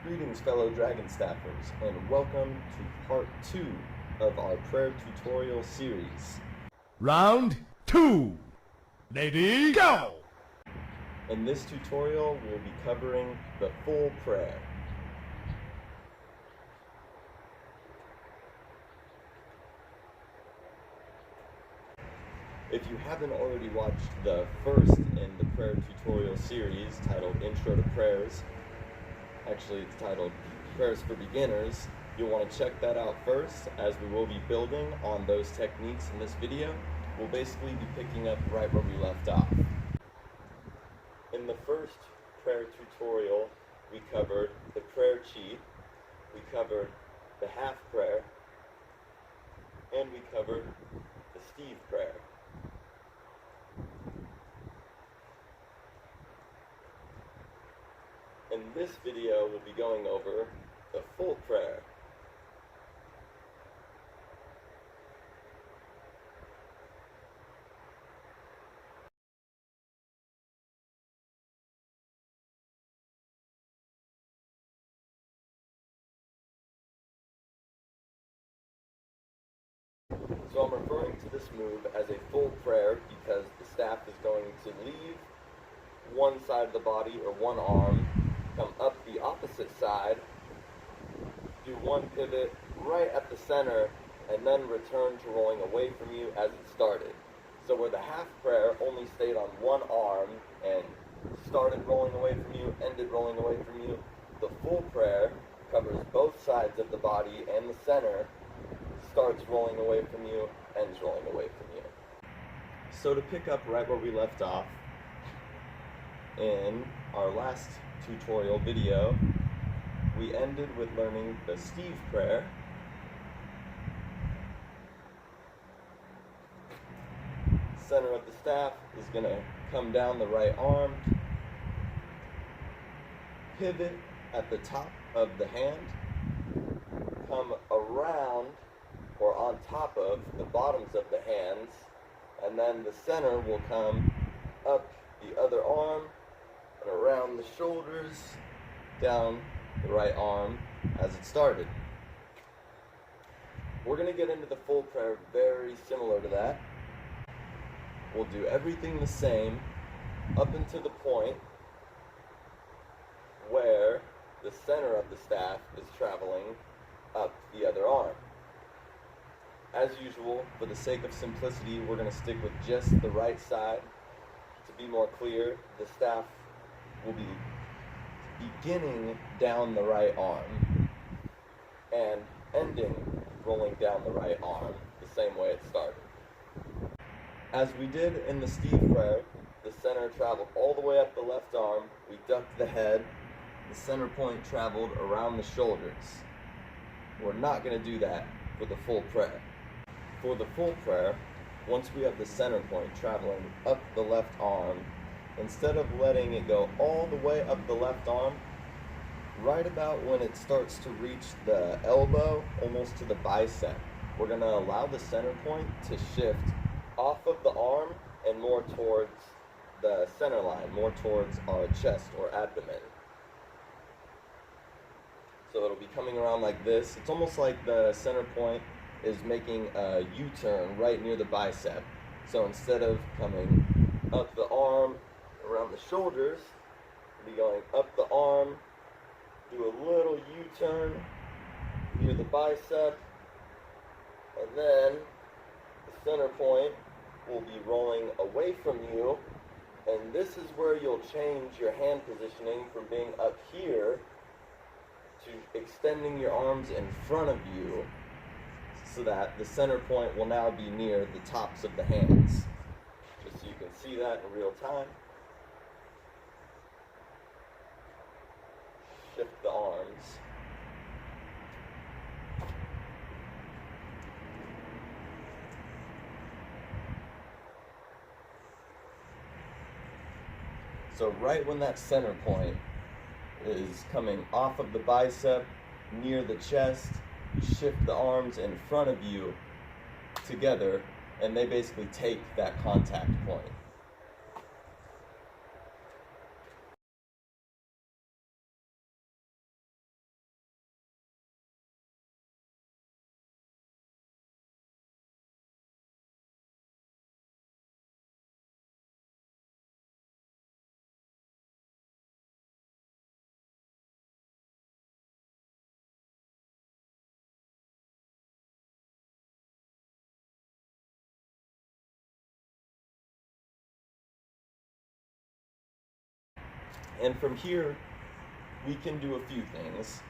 Greetings, fellow Dragonstaffers, and welcome to part 2 of our prayer tutorial series. Round 2. Ready, go! In this tutorial, we'll be covering the full prayer. If you haven't already watched the first in the prayer tutorial series titled Intro to Prayers, actually it's titled Prayers for Beginners, you'll want to check that out first, as we will be building on those techniques in this video. We'll basically be picking up right where we left off. In the first prayer tutorial, we covered the prayer cheat, we covered the half prayer, and we covered the Steve prayer. In this video, we'll be going over the full prayer. So I'm referring to this move as a full prayer because the staff is going to leave one side of the body or one arm, come up the opposite side, do one pivot right at the center, and then return to rolling away from you as it started. So where the half prayer only stayed on one arm and started rolling away from you, ended rolling away from you, the full prayer covers both sides of the body and the center, starts rolling away from you, ends rolling away from you. So to pick up right where we left off, in our last tutorial video, we ended with learning the Steve prayer. Center of the staff is going to come down the right arm, pivot at the top of the hand, come around or on top of the bottoms of the hands, and then the center will come up the other arm and around the shoulders, down the right arm as it started. We're going to get into the full prayer very similar to that. We'll do everything the same up until the point where the center of the staff is traveling up the other arm. As usual, for the sake of simplicity, we're going to stick with just the right side. To be more clear, the staff will be beginning down the right arm and ending rolling down the right arm the same way it started. As we did in the Steve prayer, the center traveled all the way up the left arm, we ducked the head, the center point traveled around the shoulders. We're not going to do that for the full prayer. For the full prayer, once we have the center point traveling up the left arm, instead of letting it go all the way up the left arm, right about when it starts to reach the elbow, almost to the bicep, we're going to allow the center point to shift off of the arm and more towards the center line, more towards our chest or abdomen. So it'll be coming around like this. It's almost like the center point is making a U-turn right near the bicep. So instead of coming up the arm, around the shoulders, we'll be going up the arm, do a little U-turn near the bicep, and then the center point will be rolling away from you, and this is where you'll change your hand positioning from being up here to extending your arms in front of you, so that the center point will now be near the tops of the hands. Just so you can see that in real time. Shift the arms. So right when that center point is coming off of the bicep, near the chest, you shift the arms in front of you together, and they basically take that contact point. And from here, we can do a few things.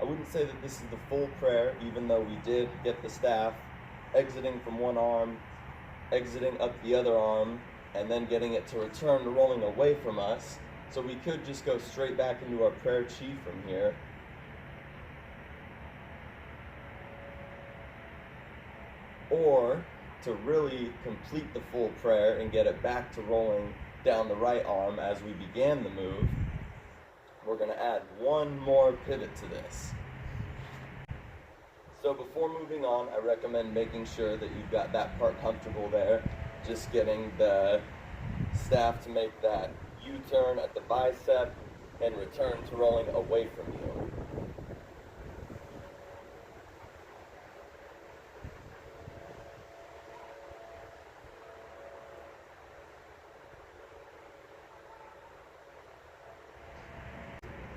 I wouldn't say that this is the full prayer, even though we did get the staff exiting from one arm, exiting up the other arm, and then getting it to return to rolling away from us. So we could just go straight back into our prayer chi from here. Or to really complete the full prayer and get it back to rolling down the right arm as we began the move, we're going to add one more pivot to this. So before moving on, I recommend making sure that you've got that part comfortable there. Just getting the staff to make that U-turn at the bicep and return to rolling away from you.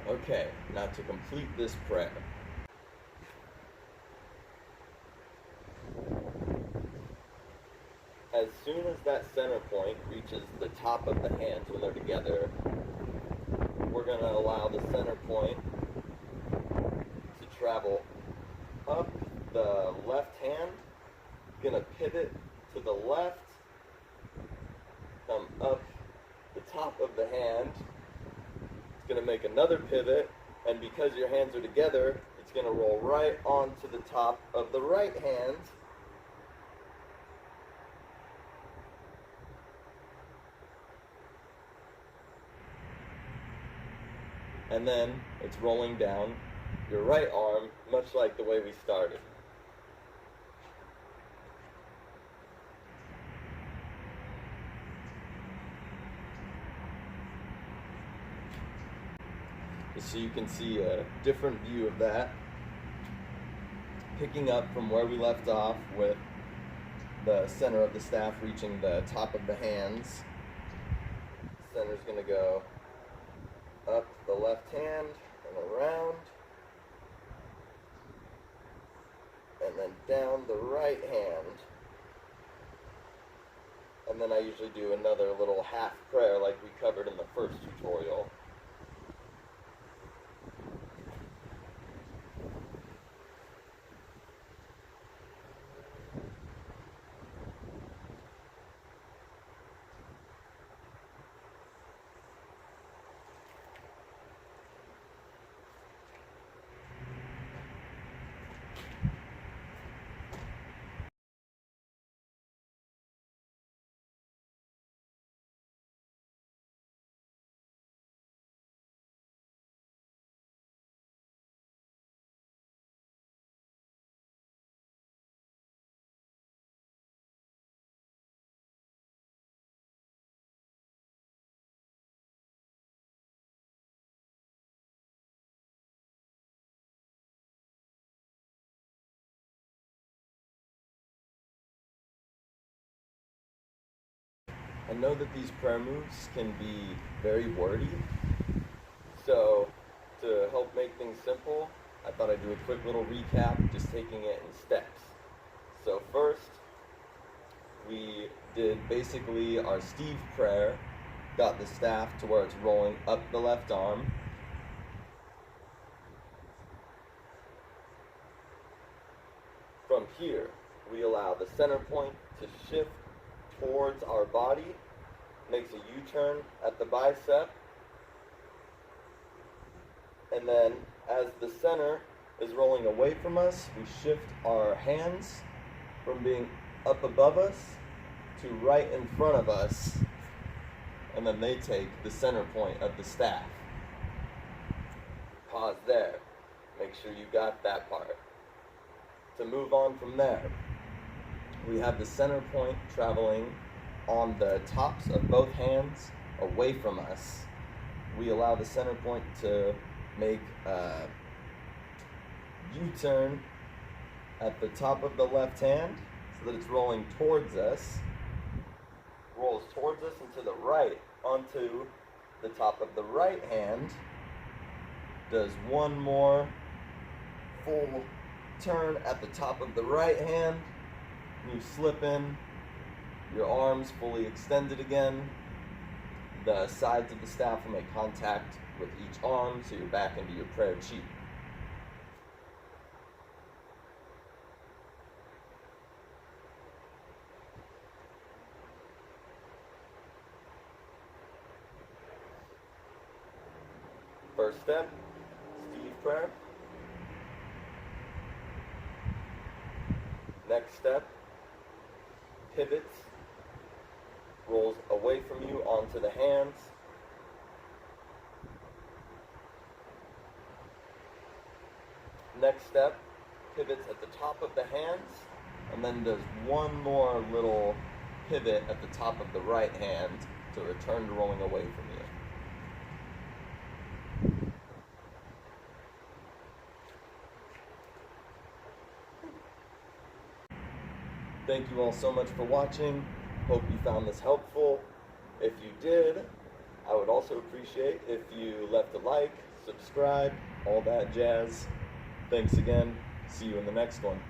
Okay, now to complete this prayer. As soon as that center point reaches the top of the hands when they're together, we're going to allow the center point to travel up the left hand, going to pivot to the left, come up the top of the hand, it's going to make another pivot, and because your hands are together, it's going to roll right onto the top of the right hand. And then it's rolling down your right arm, much like the way we started. So you can see a different view of that. Picking up from where we left off with the center of the staff reaching the top of the hands. Center's going to go up the left hand and around, and then down the right hand. And then I usually do another little half prayer like we covered in the first tutorial. I know that these prayer moves can be very wordy, so to help make things simple, I thought I'd do a quick little recap, just taking it in steps. So first, we did basically our Steve prayer, got the staff to where it's rolling up the left arm. From here, we allow the center point to shift towards our body, makes a U-turn at the bicep, and then as the center is rolling away from us, we shift our hands from being up above us to right in front of us, and then they take the center point of the staff. Pause there. Make sure you got that part. To move on from there, we have the center point traveling on the tops of both hands away from us. We allow the center point to make a U-turn at the top of the left hand so that it's rolling towards us, rolls towards us and to the right onto the top of the right hand, does one more full turn at the top of the right hand, and you slip in, your arms fully extended again, The sides of the staff will make contact with each arm, so you're back into your prayer chi. First step, Steve prayer. Next step, pivots, rolls away from you onto the hands. Next step, pivots at the top of the hands, and then does one more little pivot at the top of the right hand to return to rolling away from you. Thank you all so much for watching. Hope you found this helpful. If you did, I would also appreciate if you left a like, subscribe, all that jazz. Thanks again. See you in the next one.